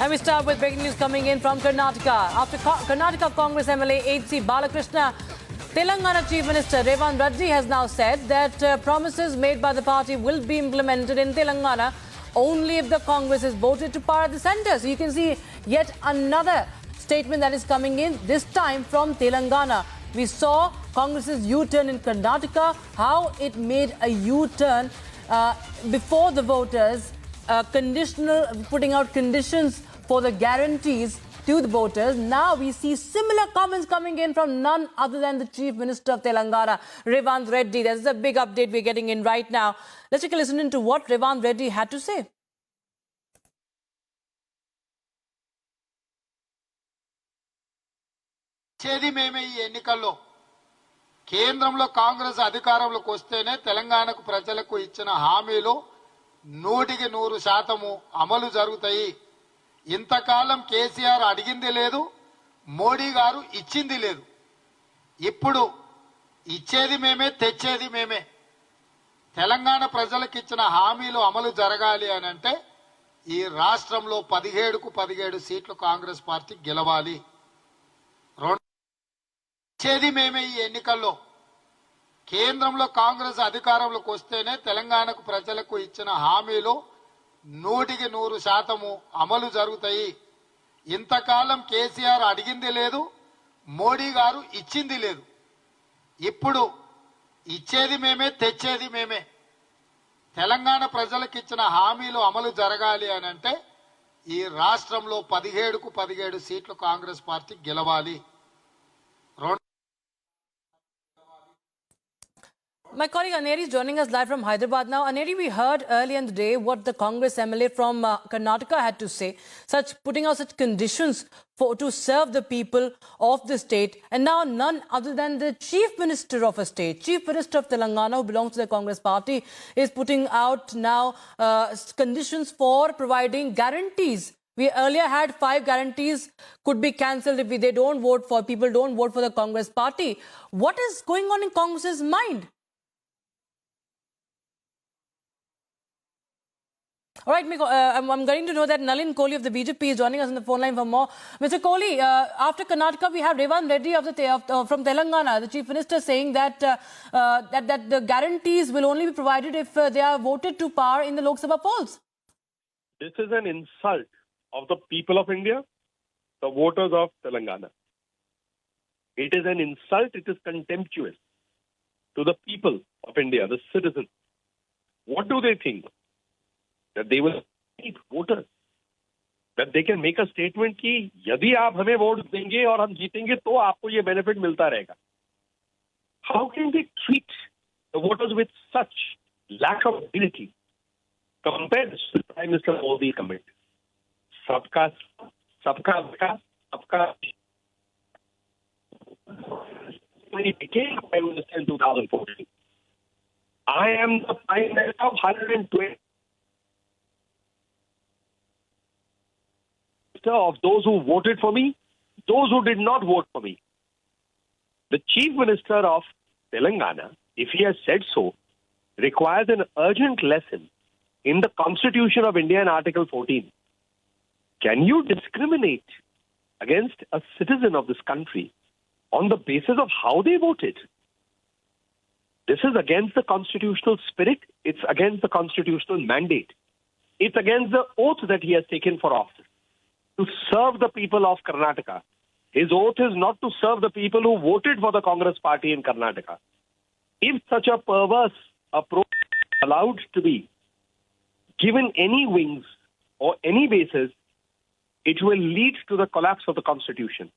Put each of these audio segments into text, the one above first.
And we start with breaking news coming in from Karnataka. After Karnataka Congress MLA H.C. Balakrishna, Telangana Chief Minister Revanth Reddy has now said that promises made by the party will be implemented in Telangana only if the Congress is voted to power at the centre. So you can see yet another statement that is coming in, this time from Telangana. We saw Congress's U-turn in Karnataka, how it made a U-turn before the voters, putting out conditions for the guarantees to the voters. Now we see similar comments coming in from none other than the Chief Minister of Telangana, Revanth Reddy. There's a big update we're getting in right now. Let's take a listen into what Revanth Reddy had to say. కేంద్రంలో కాంగ్రెస్ అధికారంలోకి వస్తేనే తెలంగాణకు ప్రజలకు ఇచ్చిన హామీలు 100% అమలు జరుగుతాయి. ఇంతకాలం కేసీఆర్ అడిగింది లేదు, మోడీ గారు ఇచ్చింది లేదు. ఇప్పుడు ఇచ్చేది మేమే, తెచ్చేది మేమే. తెలంగాణ ప్రజలకు ఇచ్చిన హామీలు అమలు జరగాలి అని అంటే ఈ రాష్ట్రంలో 17కు 17 సీట్లు కాంగ్రెస్ పార్టీ గెలవాలి. ఇచ్చేది మేమే. ఈ ఎన్నికల్లో కేంద్రంలో కాంగ్రెస్ అధికారంలోకి వస్తేనే తెలంగాణకు ప్రజలకు ఇచ్చిన హామీలు 100% అమలు జరుగుతాయి. ఇంతకాలం కేసీఆర్ అడిగింది లేదు, మోడీ గారు ఇచ్చింది లేదు. ఇప్పుడు ఇచ్చేది మేమే, తెచ్చేది మేమే. తెలంగాణ ప్రజలకు ఇచ్చిన హామీలు అమలు జరగాలి అని అంటే ఈ రాష్ట్రంలో 17కు 17 సీట్లు కాంగ్రెస్ పార్టీ గెలవాలి. My colleague Aneri is joining us live from Hyderabad now. Aneri, we heard earlier in the day what the Congress MLA from Karnataka had to say, putting out such conditions to serve the people of the state. And now none other than the Chief Minister of a state, Chief Minister of Telangana, who belongs to the Congress party, is putting out now conditions for providing guarantees. We earlier had 5 guarantees could be cancelled if people don't vote for the Congress party. What is going on in Congress's mind? All right, I'm getting to know that Nalin Kohli of the BJP is joining us on the phone line for more. Mr. Kohli, after Karnataka, we have Revanth Reddy from Telangana, the Chief Minister, saying that that the guarantees will only be provided if they are voted to power in the Lok Sabha polls. This is an insult of the people of India, the voters of Telangana. It is an insult, it is contemptuous to the people of India, the citizens. What do they think? That they will meet voters, that they can make a statement कि यदि आप हमें vote देंगे और हम जीतेंगे तो आपको ये बेनिफिट मिलता रहेगा. How can they treat the voters with such lack of dignity compared to the Prime Minister Modi comment? सबका विकास, सबका. When he became Prime Minister in 2014, I am the Prime Minister of 120. Of those who voted for me, those who did not vote for me. The Chief Minister of Telangana, if he has said so, requires an urgent lesson in the Constitution of India in Article 14. Can you discriminate against a citizen of this country on the basis of how they voted? This is against the constitutional spirit. It's against the constitutional mandate. It's against the oath that he has taken for office, to serve the people of Karnataka. His oath is not to serve the people who voted for the Congress party in Karnataka. If such a perverse approach is allowed to be given any wings or any basis, it will lead to the collapse of the Constitution.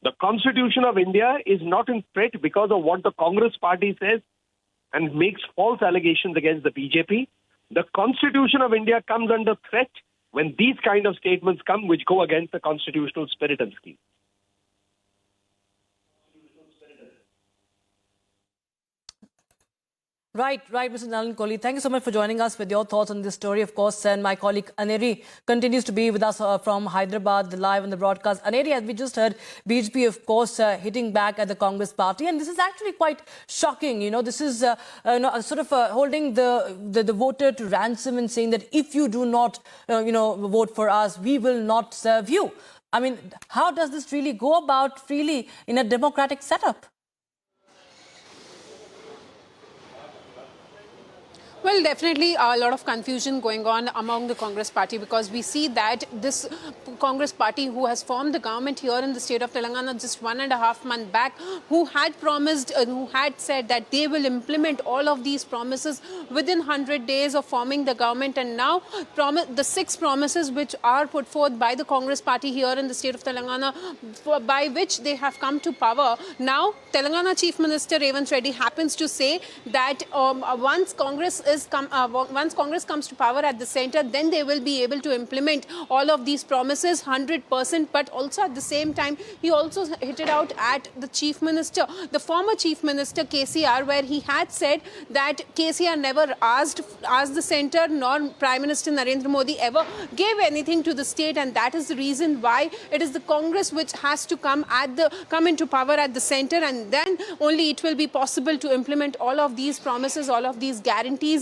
The Constitution of India is not in threat because of what the Congress party says and makes false allegations against the BJP. The Constitution of India comes under threat when these kind of statements come which go against the constitutional spirit and scheme. Right, Mr. Nalin Kohli. Thank you so much for joining us with your thoughts on this story, of course. And my colleague Aneri continues to be with us from Hyderabad, live on the broadcast. Aneri, as we just heard, BJP, of course, hitting back at the Congress party. And this is actually quite shocking. You know, this is sort of holding the voter to ransom and saying that if you do not, vote for us, we will not serve you. I mean, how does this really go about freely in a democratic setup? Well, definitely a lot of confusion going on among the Congress party, because we see that this Congress party, who has formed the government here in the state of Telangana just 1.5 months back, who had promised, who had said that they will implement all of these promises within 100 days of forming the government, and now the 6 promises which are put forth by the Congress party here in the state of Telangana, by which they have come to power. Now, Telangana Chief Minister Revanth Reddy happens to say that once Congress comes to power at the centre, then they will be able to implement all of these promises 100%. But also at the same time, he also hit it out at the Chief Minister, the former Chief Minister KCR, where he had said that KCR never asked the centre, nor Prime Minister Narendra Modi ever gave anything to the state, and that is the reason why it is the Congress which has to come into power at the centre, and then only it will be possible to implement all of these promises, all of these guarantees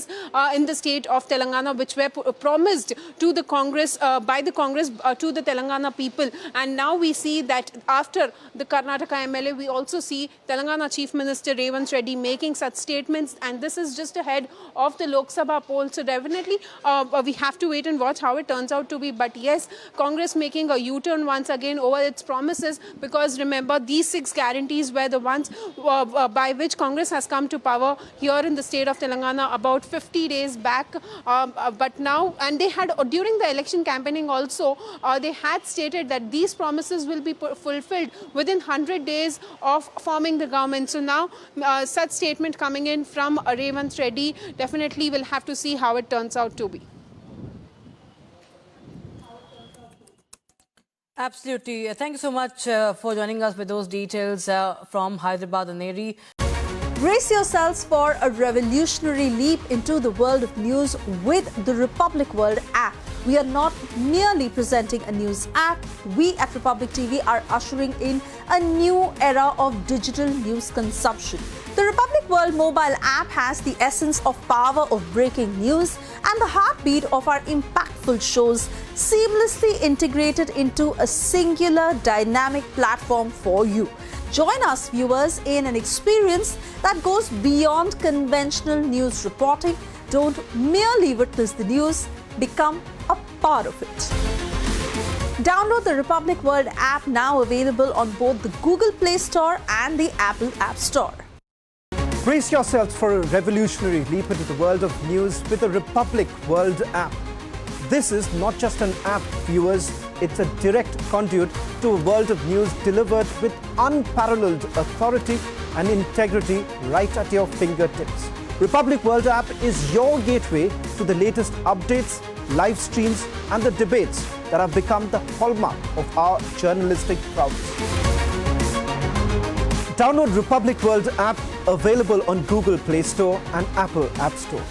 in the state of Telangana, which were promised to the Congress, by the Congress to the Telangana people. And now we see that after the Karnataka MLA, we also see Telangana Chief Minister Revanth Reddy making such statements, and this is just ahead of the Lok Sabha poll. So definitely we have to wait and watch how it turns out to be. But yes, Congress making a U-turn once again over its promises, because remember, these 6 guarantees were the ones by which Congress has come to power here in the state of Telangana about 50 days back. But now, and they had, during the election campaigning also, they had stated that these promises will be fulfilled within 100 days of forming the government. So now such statement coming in from Revanth Reddy, definitely we'll have to see how it turns out to be. Absolutely. Thank you so much for joining us with those details from Hyderabad, Aneri. Brace yourselves for a revolutionary leap into the world of news with the Republic World app. We are not merely presenting a news app. We at Republic TV are ushering in a new era of digital news consumption. The Republic World mobile app has the essence of power of breaking news and the heartbeat of our impactful shows seamlessly integrated into a singular dynamic platform for you. Join us, viewers, in an experience that goes beyond conventional news reporting. Don't merely witness the news, become a part of it. Download the Republic World app, now available on both the Google Play Store and the Apple App Store. Brace yourselves for a revolutionary leap into the world of news with the Republic World app. This is not just an app, viewers. It's a direct conduit to a world of news delivered with unparalleled authority and integrity right at your fingertips. Republic World app is your gateway to the latest updates, live streams, and the debates that have become the hallmark of our journalistic prowess. Download Republic World app, available on Google Play Store and Apple App Store.